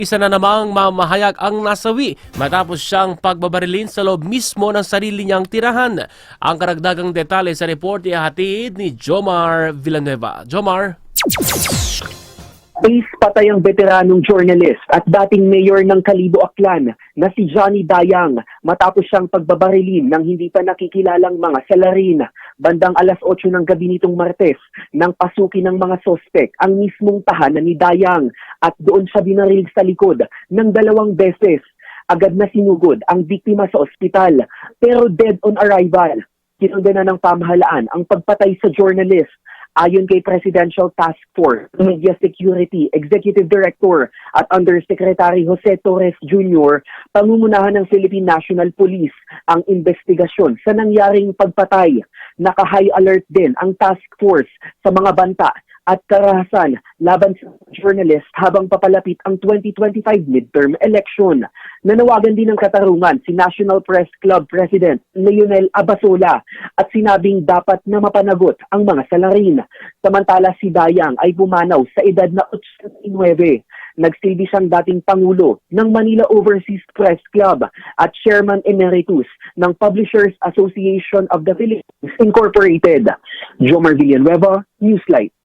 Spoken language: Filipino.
Isa na namang mamahayag ang nasawi matapos siyang pagbabarilin sa loob mismo ng sarili niyang tirahan. Ang karagdagang detalye sa report ihahatid ni Jomar Villanueva. Jomar? Ace patay ang veteranong journalist at dating mayor ng Kalibo Aklan na si Johnny Dayang matapos siyang pagbabarilin ng hindi pa nakikilalang mga salarin. Bandang alas 8 ng gabi nitong Martes nang pasukin ng mga sospek ang mismong tahanan ni Dayang at doon siya binaril sa likod ng 2 beses. Agad na sinugod ang biktima sa ospital pero dead on arrival. Kinundena ng pamahalaan ang pagpatay sa journalist. Ayon kay Presidential Task Force Media Security Executive Director at Undersecretary Jose Torres Jr., pangumunahan ng Philippine National Police ang investigasyon sa nangyaring pagpatay. Naka-high alert din ang task force sa mga banta at karahasan laban sa journalist habang papalapit ang 2025 midterm election. Nanawagan din ng katarungan si National Press Club President Leonel Abasola at sinabing dapat na mapanagot ang mga salarin. Samantala si Dayang ay pumanaw sa edad na 89. Nagsilbi siyang dating Pangulo ng Manila Overseas Press Club at Chairman Emeritus ng Publishers Association of the Philippines Incorporated. Jomar Villanueva, Newslight.